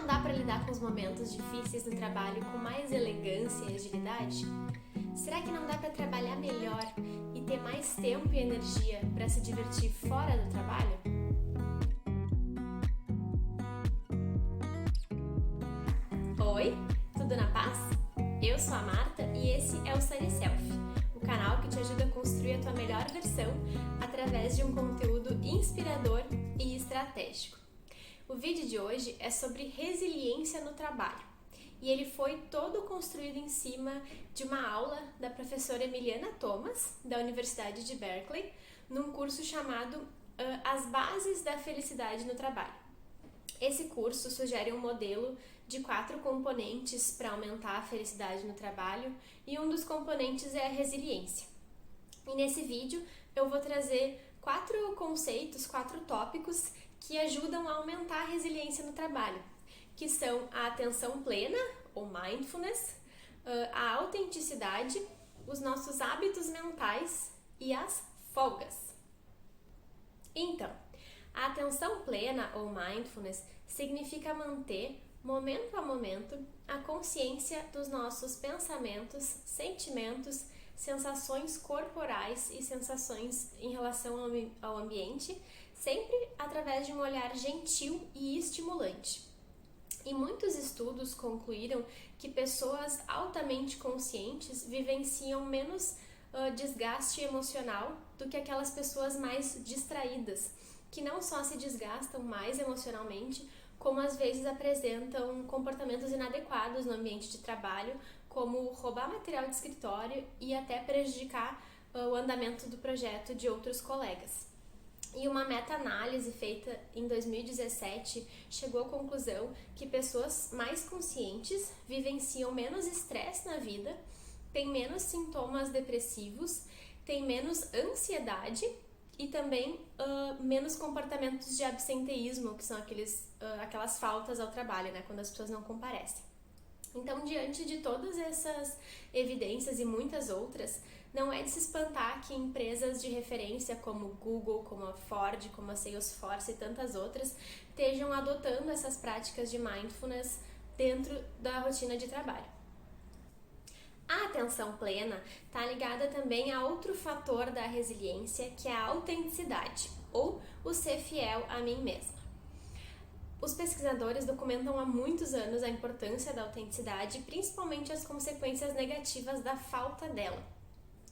não dá para lidar com os momentos difíceis no trabalho com mais elegância e agilidade? Será que não dá para trabalhar melhor e ter mais tempo e energia para se divertir fora do trabalho? Oi, tudo na paz? Eu sou a Marta e esse é o Sunny Self, o canal que te ajuda a construir a tua melhor versão através de um conteúdo inspirador e estratégico. O vídeo de hoje é sobre resiliência no trabalho e ele foi todo construído em cima de uma aula da professora Emiliana Thomas, da Universidade de Berkeley, num curso chamado As Bases da Felicidade no Trabalho. Esse curso sugere um modelo de 4 componentes para aumentar a felicidade no trabalho e um dos componentes é a resiliência. E nesse vídeo eu vou trazer 4 conceitos, 4 tópicos que ajudam a aumentar a resiliência no trabalho, que são a atenção plena, ou mindfulness, a autenticidade, os nossos hábitos mentais e as folgas. Então, a atenção plena, ou mindfulness, significa manter, momento a momento, a consciência dos nossos pensamentos, sentimentos, sensações corporais e sensações em relação ao ambiente, sempre através de um olhar gentil e estimulante. E muitos estudos concluíram que pessoas altamente conscientes vivenciam menos desgaste emocional do que aquelas pessoas mais distraídas, que não só se desgastam mais emocionalmente, como às vezes apresentam comportamentos inadequados no ambiente de trabalho, como roubar material de escritório e até prejudicar o andamento do projeto de outros colegas. E uma meta-análise feita em 2017 chegou à conclusão que pessoas mais conscientes vivenciam menos estresse na vida, têm menos sintomas depressivos, têm menos ansiedade e também menos comportamentos de absenteísmo, que são aquelas faltas ao trabalho, né, quando as pessoas não comparecem. Então, diante de todas essas evidências e muitas outras, não é de se espantar que empresas de referência como Google, como a Ford, como a Salesforce e tantas outras estejam adotando essas práticas de mindfulness dentro da rotina de trabalho. A atenção plena está ligada também a outro fator da resiliência, que é a autenticidade, ou o ser fiel a mim mesma. Os pesquisadores documentam há muitos anos a importância da autenticidade, principalmente as consequências negativas da falta dela.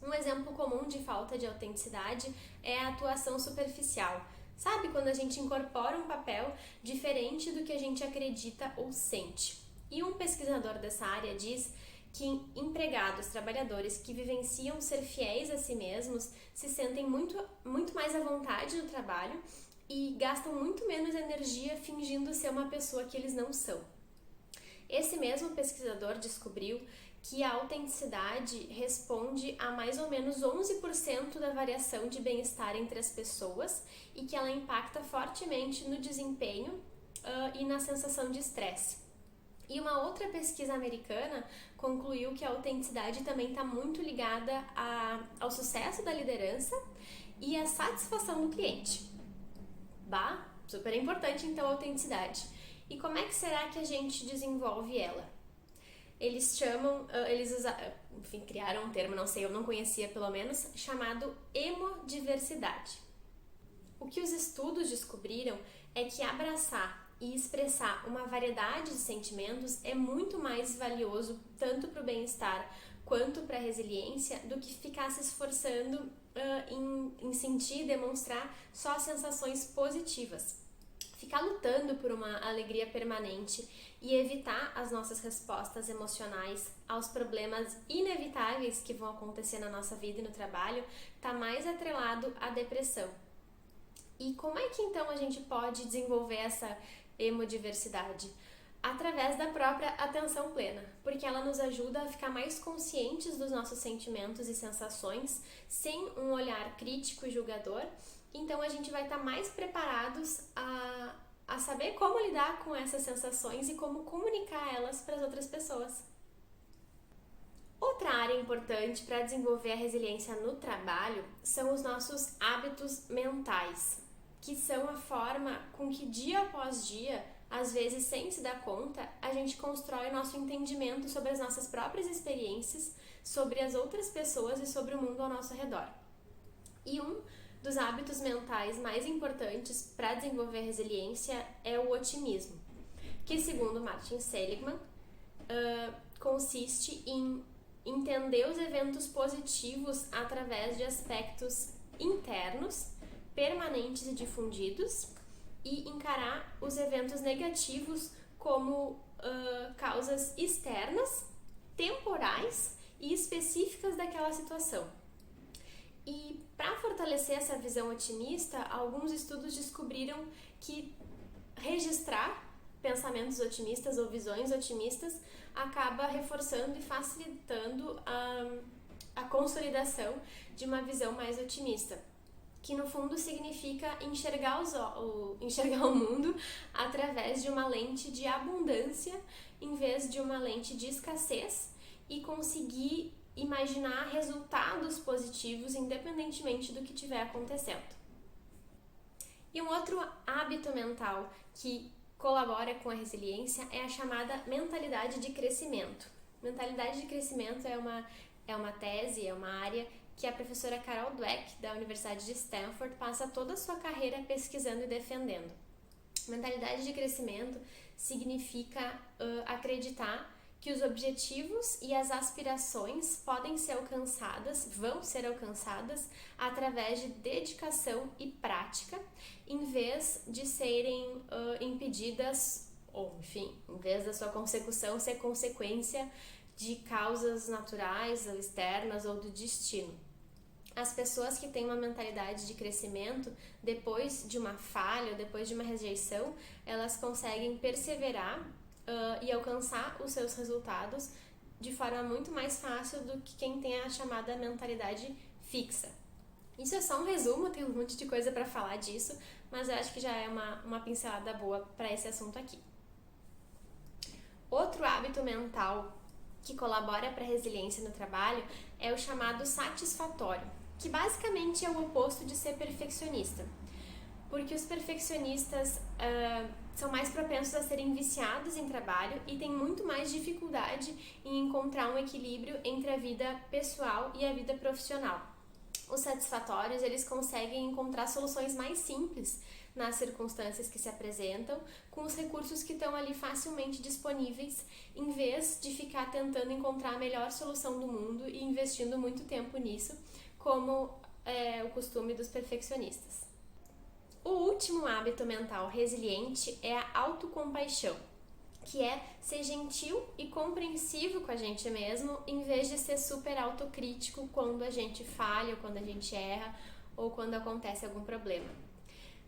Um exemplo comum de falta de autenticidade é a atuação superficial. Sabe quando a gente incorpora um papel diferente do que a gente acredita ou sente? E um pesquisador dessa área diz que empregados, trabalhadores que vivenciam ser fiéis a si mesmos se sentem muito mais à vontade no trabalho e gastam muito menos energia fingindo ser uma pessoa que eles não são. Esse mesmo pesquisador descobriu que a autenticidade responde a mais ou menos 11% da variação de bem-estar entre as pessoas e que ela impacta fortemente no desempenho e na sensação de estresse. E uma outra pesquisa americana concluiu que a autenticidade também está muito ligada ao sucesso da liderança e à satisfação do cliente. Super importante então a autenticidade. E como é que será que a gente desenvolve ela? Eles criaram um termo, não sei, eu não conhecia pelo menos, chamado hemodiversidade. O que os estudos descobriram é que abraçar e expressar uma variedade de sentimentos é muito mais valioso tanto para o bem-estar quanto para a resiliência do que ficar se esforçando em sentir e demonstrar só sensações positivas. Ficar lutando por uma alegria permanente e evitar as nossas respostas emocionais aos problemas inevitáveis que vão acontecer na nossa vida e no trabalho está mais atrelado à depressão. E como é que então a gente pode desenvolver essa hemodiversidade? Através da própria atenção plena, porque ela nos ajuda a ficar mais conscientes dos nossos sentimentos e sensações, sem um olhar crítico e julgador. Então a gente vai estar mais preparados a saber como lidar com essas sensações e como comunicar elas para as outras pessoas. Outra área importante para desenvolver a resiliência no trabalho são os nossos hábitos mentais, que são a forma com que dia após dia às vezes sem se dar conta, a gente constrói o nosso entendimento sobre as nossas próprias experiências, sobre as outras pessoas e sobre o mundo ao nosso redor. E um dos hábitos mentais mais importantes para desenvolver resiliência é o otimismo, que segundo Martin Seligman, consiste em entender os eventos positivos através de aspectos internos, permanentes e difundidos, e encarar os eventos negativos como causas externas, temporais e específicas daquela situação. E para fortalecer essa visão otimista, alguns estudos descobriram que registrar pensamentos otimistas ou visões otimistas acaba reforçando e facilitando a consolidação de uma visão mais otimista, que no fundo significa enxergar o mundo através de uma lente de abundância em vez de uma lente de escassez e conseguir imaginar resultados positivos independentemente do que estiver acontecendo. E um outro hábito mental que colabora com a resiliência é a chamada mentalidade de crescimento. Mentalidade de crescimento é uma tese, é uma área que a professora Carol Dweck, da Universidade de Stanford, passa toda a sua carreira pesquisando e defendendo. Mentalidade de crescimento significa acreditar que os objetivos e as aspirações podem ser alcançadas, vão ser alcançadas através de dedicação e prática, em vez de serem impedidas, ou enfim, em vez da sua consecução ser consequência de causas naturais ou externas ou do destino. As pessoas que têm uma mentalidade de crescimento, depois de uma falha ou depois de uma rejeição, elas conseguem perseverar e alcançar os seus resultados de forma muito mais fácil do que quem tem a chamada mentalidade fixa. Isso é só um resumo, tem um monte de coisa para falar disso, mas eu acho que já é uma pincelada boa para esse assunto aqui. Outro hábito mental que colabora para a resiliência no trabalho é o chamado satisfatório, que basicamente é o oposto de ser perfeccionista, porque os perfeccionistas são mais propensos a serem viciados em trabalho e têm muito mais dificuldade em encontrar um equilíbrio entre a vida pessoal e a vida profissional. Os satisfatórios, eles conseguem encontrar soluções mais simples nas circunstâncias que se apresentam, com os recursos que estão ali facilmente disponíveis, em vez de ficar tentando encontrar a melhor solução do mundo e investindo muito tempo nisso, como é o costume dos perfeccionistas. O último hábito mental resiliente é a autocompaixão, que é ser gentil e compreensivo com a gente mesmo, em vez de ser super autocrítico quando a gente falha, ou quando a gente erra, ou quando acontece algum problema.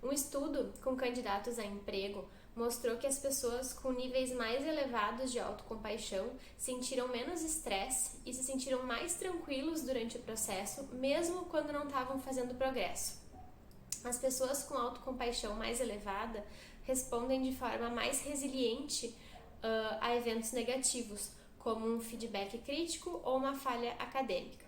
Um estudo com candidatos a emprego mostrou que as pessoas com níveis mais elevados de autocompaixão sentiram menos estresse e se sentiram mais tranquilos durante o processo, mesmo quando não estavam fazendo progresso. As pessoas com autocompaixão mais elevada respondem de forma mais resiliente a eventos negativos, como um feedback crítico ou uma falha acadêmica.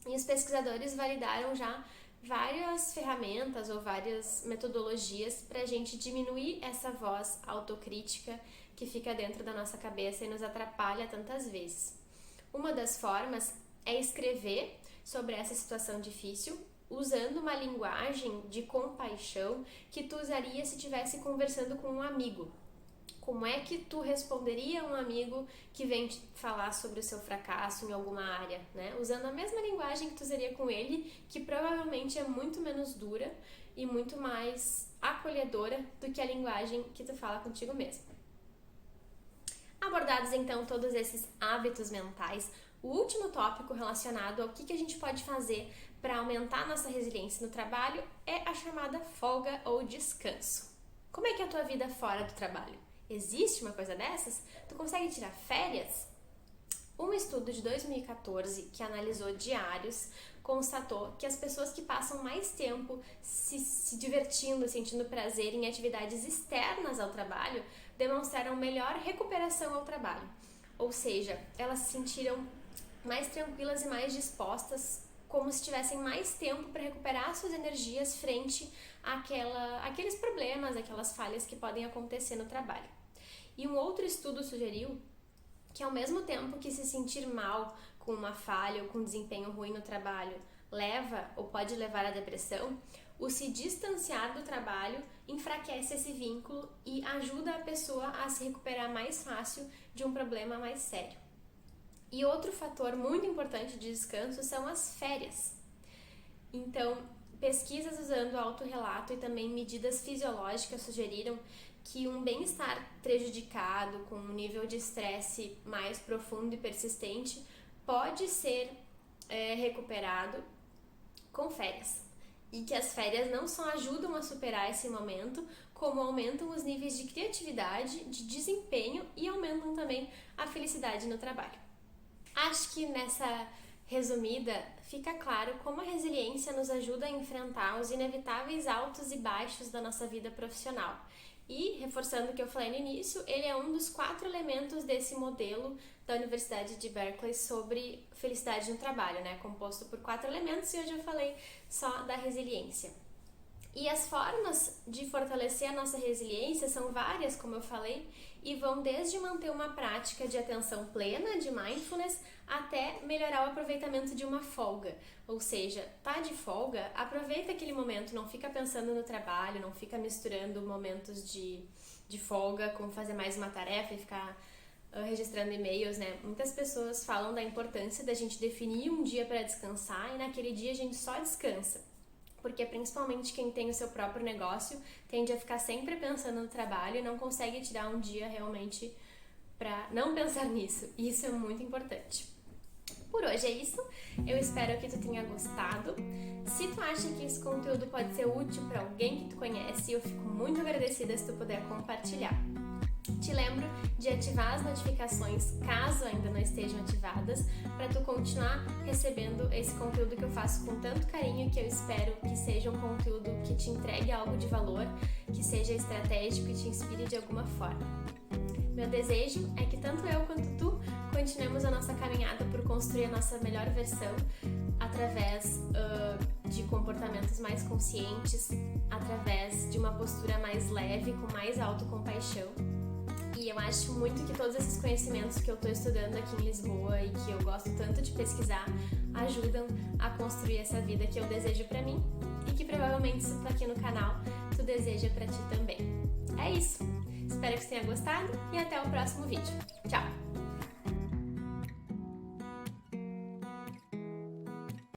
E os pesquisadores validaram já várias ferramentas ou várias metodologias para a gente diminuir essa voz autocrítica que fica dentro da nossa cabeça e nos atrapalha tantas vezes. Uma das formas é escrever sobre essa situação difícil, usando uma linguagem de compaixão que tu usaria se estivesse conversando com um amigo. Como é que tu responderia a um amigo que vem te falar sobre o seu fracasso em alguma área, né? Usando a mesma linguagem que tu usaria com ele, que provavelmente é muito menos dura e muito mais acolhedora do que a linguagem que tu fala contigo mesmo. Abordados então todos esses hábitos mentais, o último tópico relacionado ao que a gente pode fazer para aumentar nossa resiliência no trabalho é a chamada folga ou descanso. Como é que é a tua vida fora do trabalho? Existe uma coisa dessas? Tu consegue tirar férias? Um estudo de 2014 que analisou diários constatou que as pessoas que passam mais tempo se divertindo, sentindo prazer em atividades externas ao trabalho demonstraram melhor recuperação ao trabalho. Ou seja, elas se sentiram mais tranquilas e mais dispostas como se tivessem mais tempo para recuperar suas energias frente àqueles problemas, aquelas falhas que podem acontecer no trabalho. E um outro estudo sugeriu que ao mesmo tempo que se sentir mal com uma falha ou com um desempenho ruim no trabalho leva ou pode levar à depressão, o se distanciar do trabalho enfraquece esse vínculo e ajuda a pessoa a se recuperar mais fácil de um problema mais sério. E outro fator muito importante de descanso são as férias. Então, pesquisas usando autorrelato e também medidas fisiológicas sugeriram que um bem-estar prejudicado, com um nível de estresse mais profundo e persistente, pode ser recuperado com férias. E que as férias não só ajudam a superar esse momento, como aumentam os níveis de criatividade, de desempenho e aumentam também a felicidade no trabalho. Acho que nessa resumida fica claro como a resiliência nos ajuda a enfrentar os inevitáveis altos e baixos da nossa vida profissional. E, reforçando o que eu falei no início, ele é um dos 4 elementos desse modelo da Universidade de Berkeley sobre felicidade no trabalho, né? Composto por 4 elementos, e hoje eu falei só da resiliência. E as formas de fortalecer a nossa resiliência são várias, como eu falei, e vão desde manter uma prática de atenção plena, de mindfulness, até melhorar o aproveitamento de uma folga. Ou seja, tá de folga, aproveita aquele momento, não fica pensando no trabalho, não fica misturando momentos de folga com fazer mais uma tarefa e ficar registrando e-mails, né? Muitas pessoas falam da importância da gente definir um dia para descansar e naquele dia a gente só descansa. Porque principalmente quem tem o seu próprio negócio tende a ficar sempre pensando no trabalho e não consegue tirar um dia realmente para não pensar nisso. E isso é muito importante. Por hoje é isso. Eu espero que tu tenha gostado. Se tu acha que esse conteúdo pode ser útil para alguém que tu conhece, eu fico muito agradecida se tu puder compartilhar. Te lembro de ativar as notificações, caso ainda não estejam ativadas, para tu continuar recebendo esse conteúdo que eu faço com tanto carinho, que eu espero que seja um conteúdo que te entregue algo de valor, que seja estratégico e te inspire de alguma forma. Meu desejo é que tanto eu quanto tu continuemos a nossa caminhada por construir a nossa melhor versão através de comportamentos mais conscientes, através de uma postura mais leve, com mais autocompaixão. E eu acho muito que todos esses conhecimentos que eu estou estudando aqui em Lisboa e que eu gosto tanto de pesquisar ajudam a construir essa vida que eu desejo pra mim e que provavelmente se tu tá aqui no canal, tu deseja pra ti também. É isso! Espero que você tenha gostado e até o próximo vídeo. Tchau!